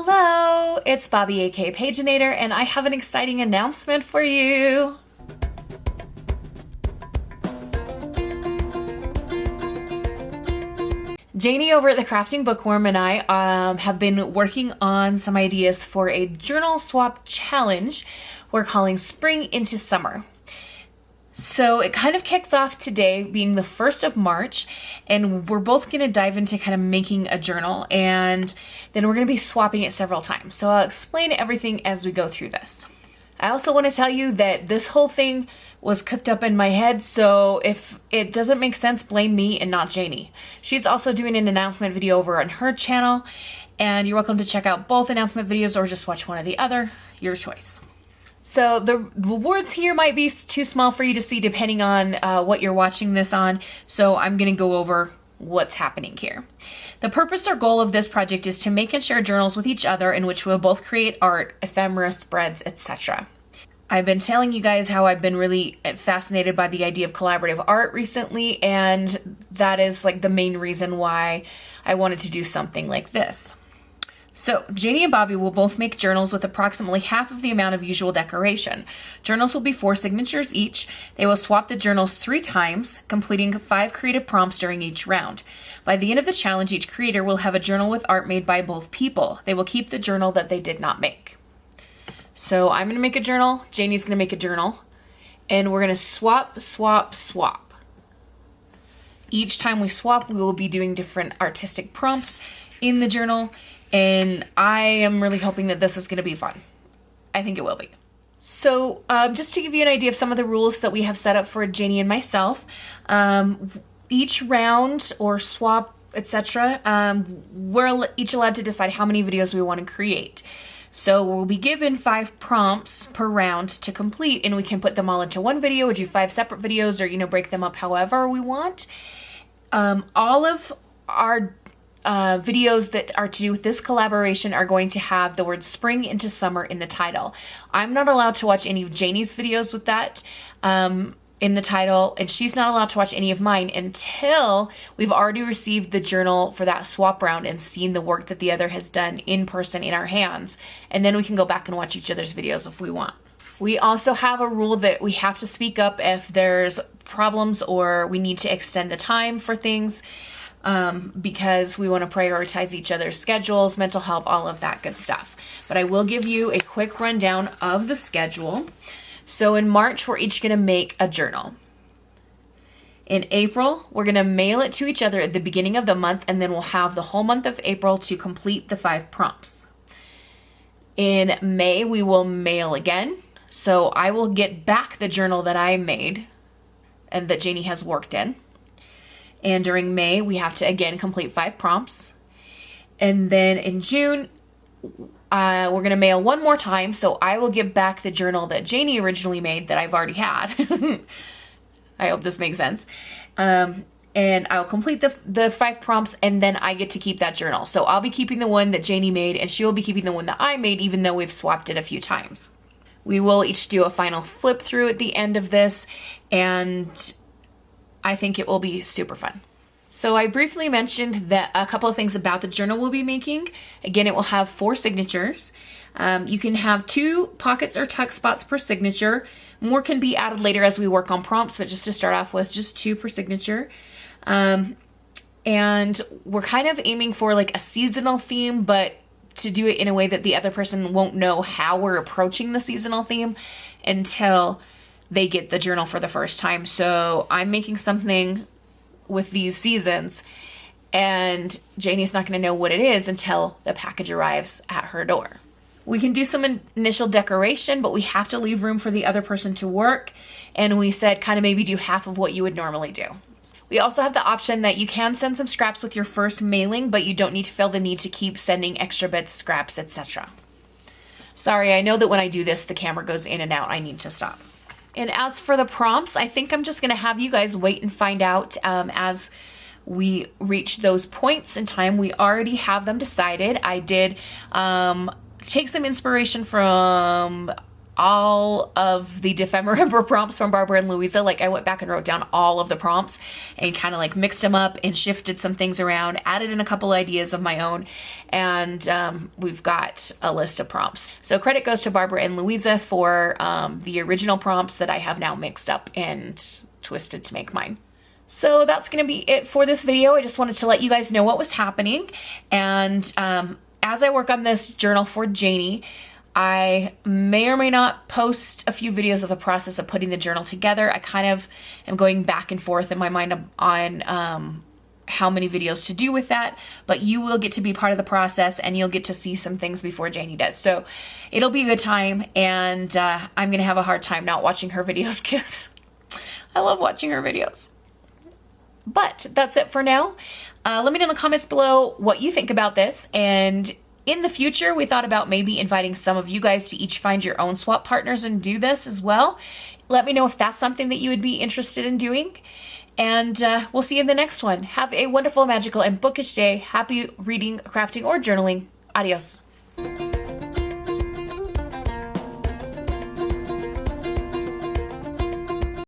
Hello, it's Bobi aka Paginator, and I have an exciting announcement for you. Janie over at the Crafting Bookworm and I have been working on some ideas for a journal swap challenge we're calling Spring into Summer. So it kind of kicks off today being the 1st of March, and we're both going to dive into kind of making a journal, and then we're going to be swapping it several times. So I'll explain everything as we go through this. I also want to tell you that this whole thing was cooked up in my head, so if it doesn't make sense, blame me and not Janie. She's also doing an announcement video over on her channel, and you're welcome to check out both announcement videos or just watch one or the other, your choice. So the words here might be too small for you to see depending on what you're watching this on, so I'm going to go over what's happening here. The purpose or goal of this project is to make and share journals with each other in which we'll both create art, ephemera, spreads, etc. I've been telling you guys how I've been really fascinated by the idea of collaborative art recently, and that is like the main reason why I wanted to do something like this. So, Janie and Bobi will both make journals with approximately half of the amount of usual decoration. Journals will be 4 signatures each. They will swap the journals 3 times, completing 5 creative prompts during each round. By the end of the challenge, each creator will have a journal with art made by both people. They will keep the journal that they did not make. So, I'm going to make a journal, Janie's going to make a journal, and we're going to swap, swap, swap. Each time we swap, we will be doing different artistic prompts in the journal, and I am really hoping that this is going to be fun. I think it will be. So just to give you an idea of some of the rules that we have set up for Janie and myself, each round or swap, etc., we're each allowed to decide how many videos we want to create. So we'll be given 5 prompts per round to complete, and we can put them all into one video or do 5 separate videos, or break them up however we want. All of our videos that are to do with this collaboration are going to have the word spring into summer in the title. I'm not allowed to watch any of Janie's videos with that in the title, and she's not allowed to watch any of mine until we've already received the journal for that swap round and seen the work that the other has done in person in our hands, and then we can go back and watch each other's videos if we want. We also have a rule that we have to speak up if there's problems or we need to extend the time for things, because we want to prioritize each other's schedules, mental health, all of that good stuff. But I will give you a quick rundown of the schedule. So in March, we're each going to make a journal. In April, we're going to mail it to each other at the beginning of the month, and then we'll have the whole month of April to complete the 5 prompts. In May, we will mail again. So I will get back the journal that I made and that Janie has worked in. And during May, we have to, again, complete 5 prompts. And then in June, we're going to mail one more time. So I will give back the journal that Janie originally made that I've already had. I hope this makes sense. And I'll complete the 5 prompts, and then I get to keep that journal. So I'll be keeping the one that Janie made, and she'll be keeping the one that I made, even though we've swapped it a few times. We will each do a final flip through at the end of this, and I think it will be super fun. So I briefly mentioned that a couple of things about the journal we'll be making. Again, it will have 4 signatures. You can have 2 pockets or tuck spots per signature. More can be added later as we work on prompts, but just to start off with, just 2 per signature. And we're kind of aiming for like a seasonal theme, but to do it in a way that the other person won't know how we're approaching the seasonal theme until they get the journal for the first time. So I'm making something with these seasons, and Janie's not going to know what it is until the package arrives at her door. We can do some initial decoration, but we have to leave room for the other person to work, and we said kind of maybe do half of what you would normally do. We also have the option that you can send some scraps with your first mailing, but you don't need to feel the need to keep sending extra bits, scraps, etc. Sorry, I know that when I do this, the camera goes in and out. I need to stop. And as for the prompts, I think I'm just going to have you guys wait and find out as we reach those points in time. We already have them decided. I did take some inspiration from all of the ephemera prompts from Barbara and Louisa. Like, I went back and wrote down all of the prompts and kind of like mixed them up and shifted some things around, added in a couple ideas of my own, and we've got a list of prompts. So credit goes to Barbara and Louisa for the original prompts that I have now mixed up and twisted to make mine. So that's going to be it for this video. I just wanted to let you guys know what was happening. And as I work on this journal for Janie, I may or may not post a few videos of the process of putting the journal together. I kind of am going back and forth in my mind on how many videos to do with that, but you will get to be part of the process and you'll get to see some things before Janie does. So it'll be a good time, and I'm going to have a hard time not watching her videos because I love watching her videos. But that's it for now. Let me know in the comments below what you think about this, and in the future, we thought about maybe inviting some of you guys to each find your own swap partners and do this as well. Let me know if that's something that you would be interested in doing. And we'll see you in the next one. Have a wonderful, magical, and bookish day. Happy reading, crafting, or journaling. Adios.